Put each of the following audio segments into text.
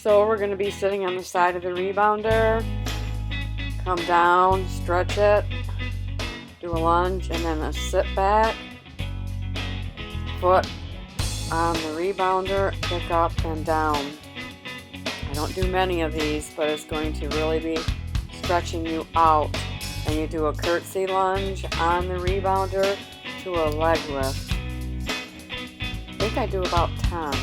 So we're going to be sitting on the side of the rebounder. Come down, stretch it, do a lunge, and then a sit back. Foot on the rebounder, pick up and down. I don't do many of these, but it's going to really be stretching you out. And you do a curtsy lunge on the rebounder to a leg lift. I think I do about 10.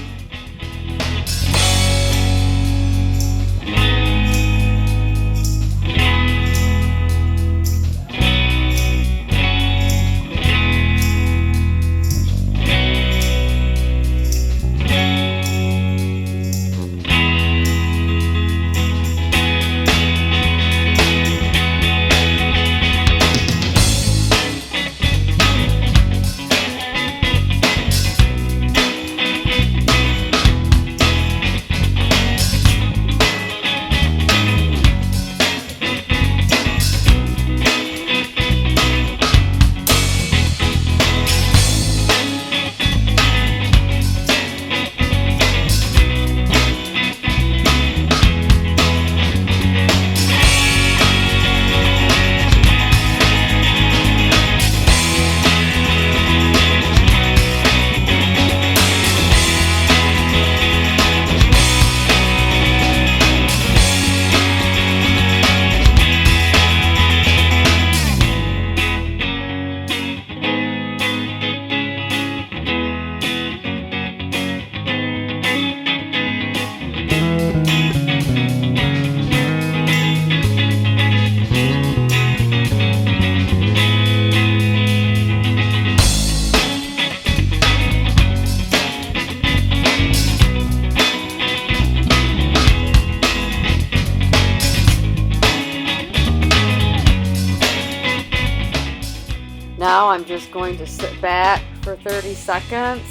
Now I'm just going to sit back for 30 seconds,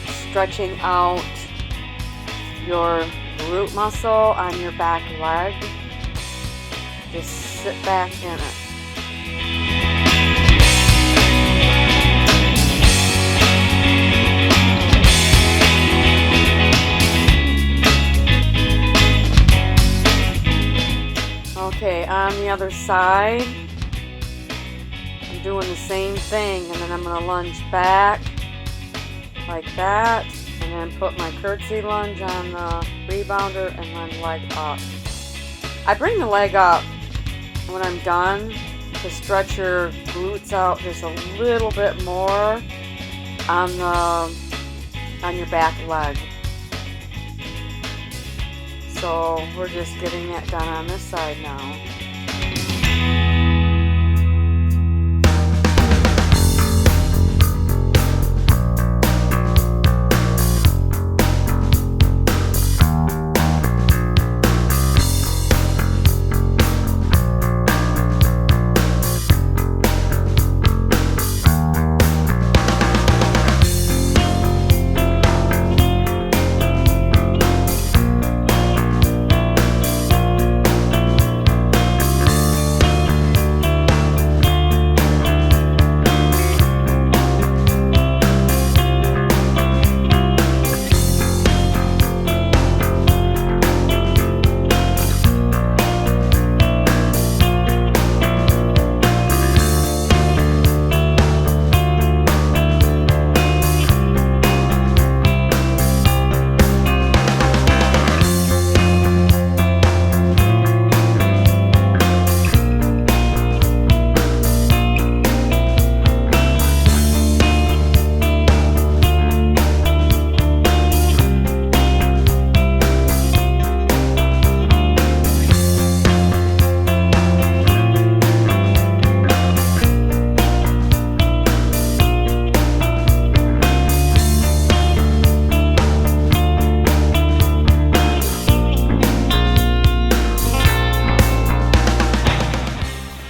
stretching out your glute muscle on your back leg. Just sit back in it. Okay, on the other side, I'm doing the same thing, and then I'm going to lunge back like that, and then put my curtsy lunge on the rebounder and then leg up. I bring the leg up when I'm done to stretch your glutes out just a little bit more on your back leg. So we're just getting that done on this side now.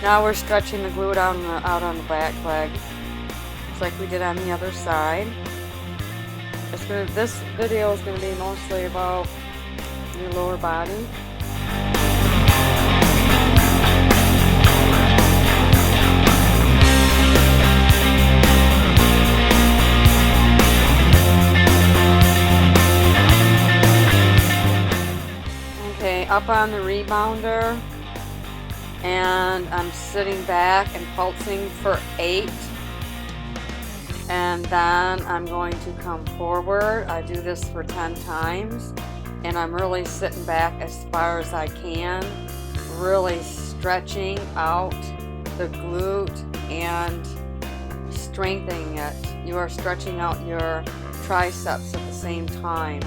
Now we're stretching the glute out on the back leg, just like we did on the other side. This video is going to be mostly about your lower body. up on the rebounder, and I'm sitting back and pulsing for 8. And then I'm going to come forward. I do this for 10 times, and I'm really sitting back as far as I can, really stretching out the glute and strengthening it. You are stretching out your triceps at the same time.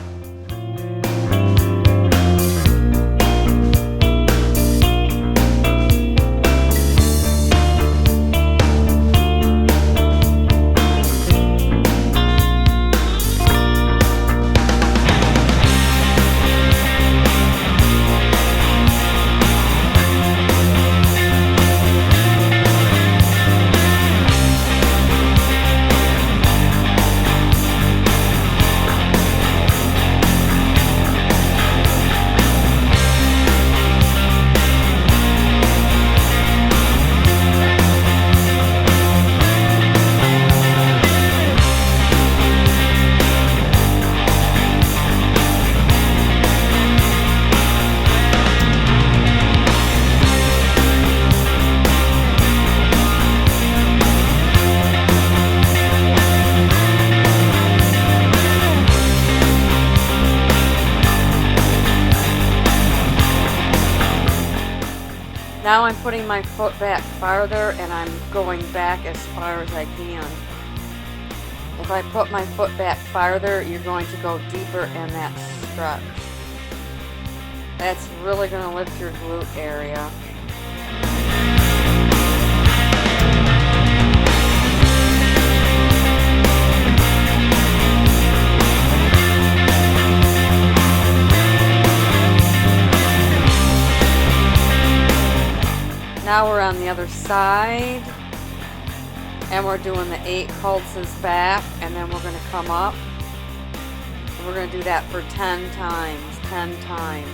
Now I'm putting my foot back farther, and I'm going back as far as I can. If I put my foot back farther, you're going to go deeper in that stretch. That's really going to lift your glute area. Now we're on the other side, and we're doing the 8 pulses back, and then we're going to come up. And we're going to do that for 10 times, 10 times.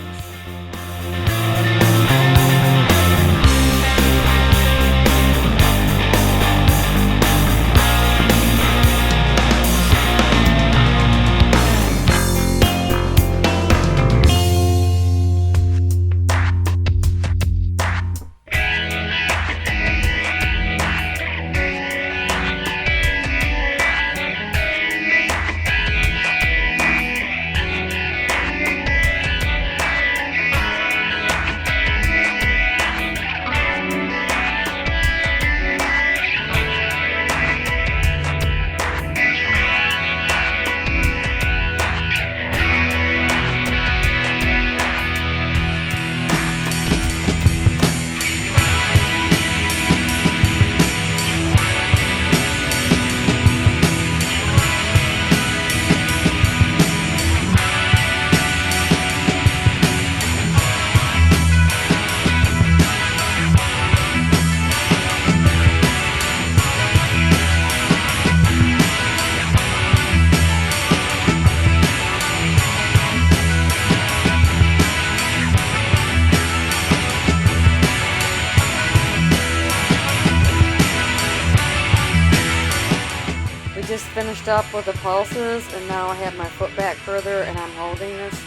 Just finished up with the pulses, and now I have my foot back further, and I'm holding this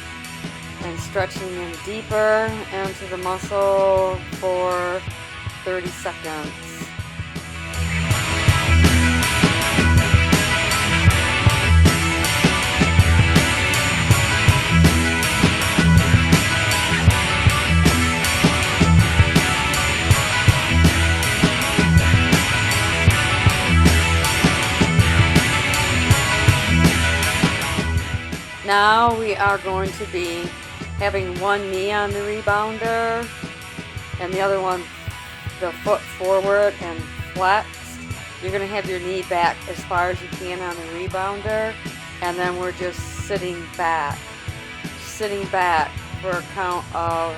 and stretching in deeper into the muscle for 30 seconds. Now we are going to be having one knee on the rebounder and the other one, the foot forward and flexed. You're going to have your knee back as far as you can on the rebounder, and then we're just sitting back for a count of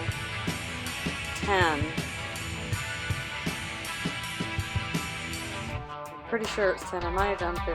10. Pretty sure it's 10. I might have done 15.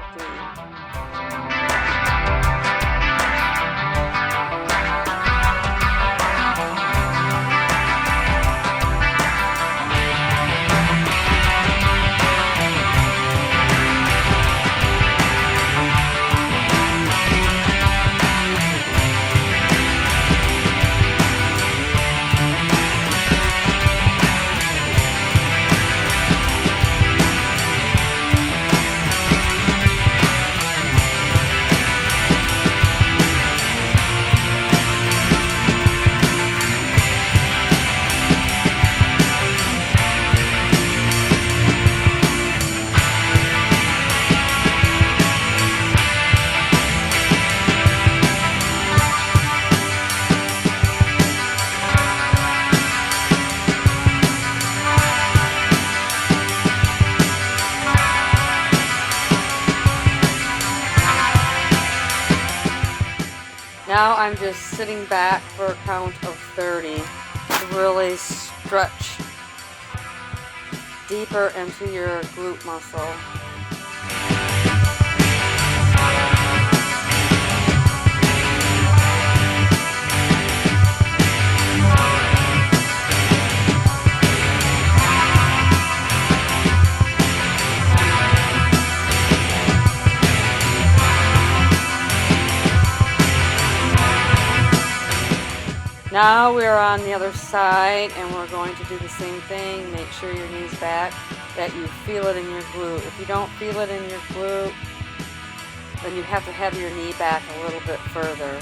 Now I'm just sitting back for a count of 30 to really stretch deeper into your glute muscle. Now we're on the other side and we're going to do the same thing. Make sure your knee's back, that you feel it in your glute. If you don't feel it in your glute, then you have to have your knee back a little bit further.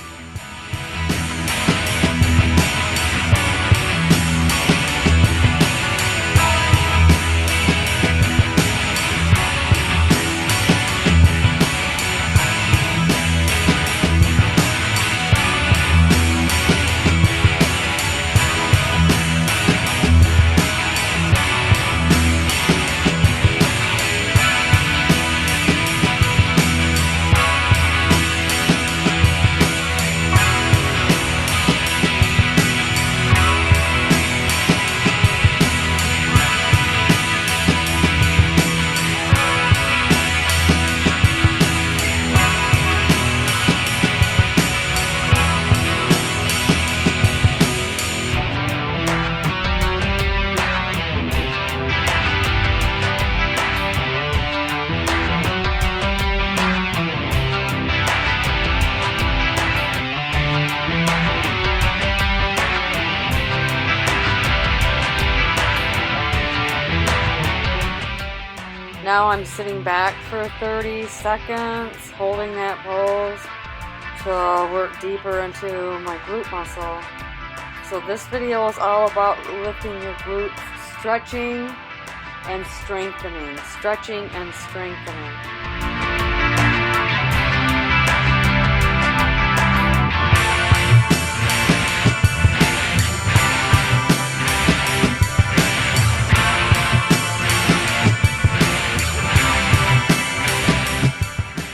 Now I'm sitting back for 30 seconds, holding that pose to work deeper into my glute muscle. So this video is all about lifting your glutes, stretching and strengthening, stretching and strengthening.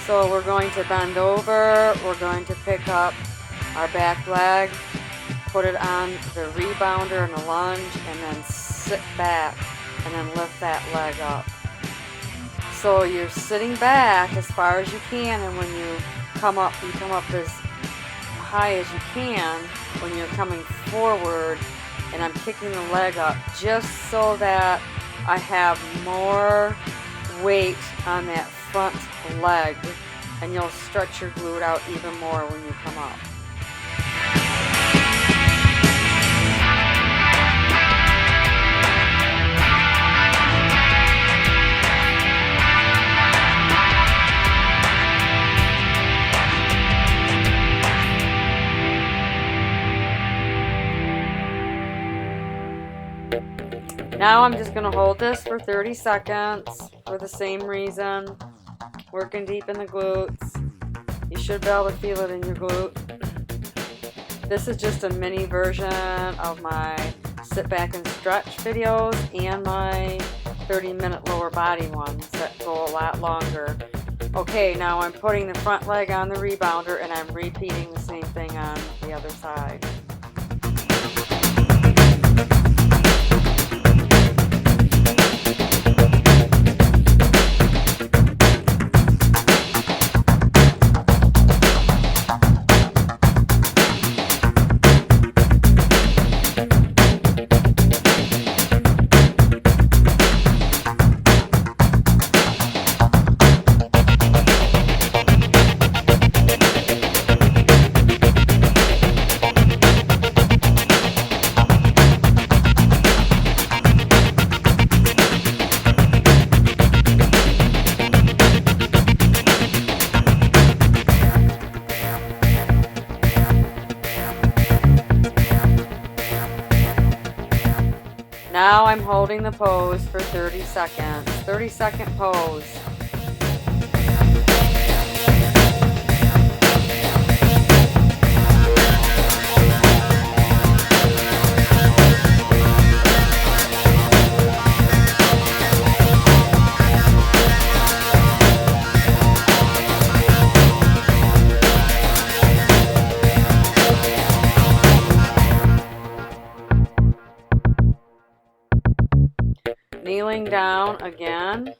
So we're going to bend over, we're going to pick up our back leg, put it on the rebounder in a lunge, and then sit back and then lift that leg up. So you're sitting back as far as you can, and when you come up as high as you can when you're coming forward, and I'm kicking the leg up just so that I have more weight on that front leg, and you'll stretch your glute out even more when you come up. Now I'm just going to hold this for 30 seconds for the same reason. Working deep in the glutes. You should be able to feel it in your glute. This is just a mini version of my sit back and stretch videos and my 30-minute lower body ones that go a lot longer. Okay, now I'm putting the front leg on the rebounder and I'm repeating the same thing on the other side. Now I'm holding the pose for 30 seconds. 30-second pose. kneeling down again,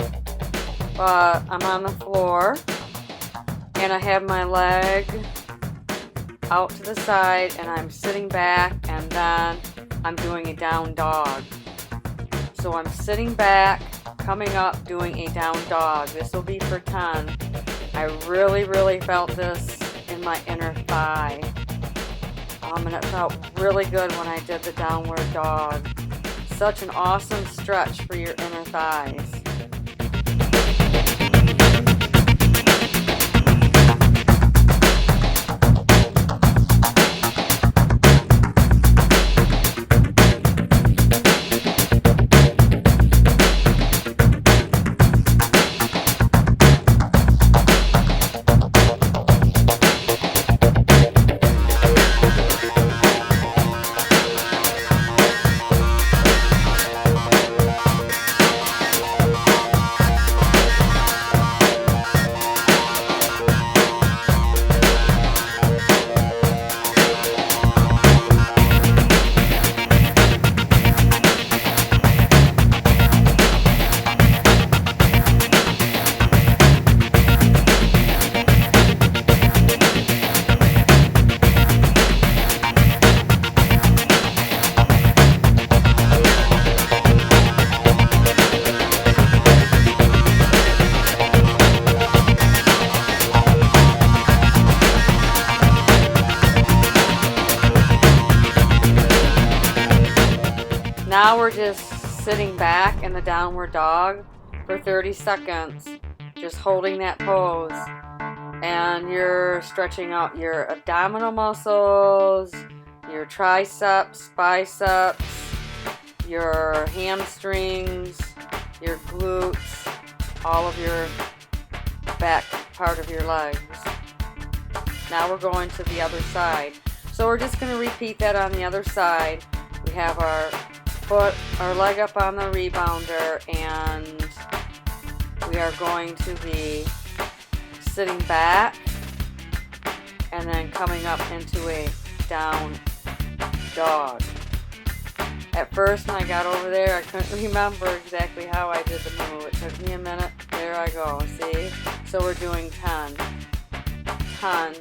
but I'm on the floor and I have my leg out to the side and I'm sitting back, and then I'm doing a down dog. So I'm sitting back, coming up, doing a down dog. This will be for 10. I really felt this in my inner thigh. And it felt really good when I did the downward dog. Such an awesome stretch for your inner thighs. Now we're just sitting back in the downward dog for 30 seconds, just holding that pose. And you're stretching out your abdominal muscles, your triceps, biceps, your hamstrings, your glutes, all of your back part of your legs. Now we're going to the other side. So we're just going to repeat that on the other side. We have our foot, our leg up on the rebounder, and we are going to be sitting back and then coming up into a down dog. At first when I got over there, I couldn't remember exactly how I did the move. It took me a minute. There I go, see? So we're doing 10. 10.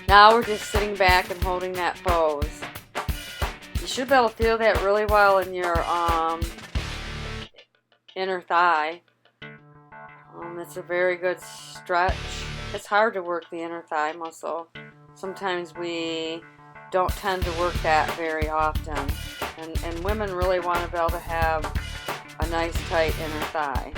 Now we're just sitting back and holding that pose. You should be able to feel that really well in your inner thigh. It's a very good stretch. It's hard to work the inner thigh muscle. Sometimes we don't tend to work that very often. And women really want to be able to have a nice tight inner thigh.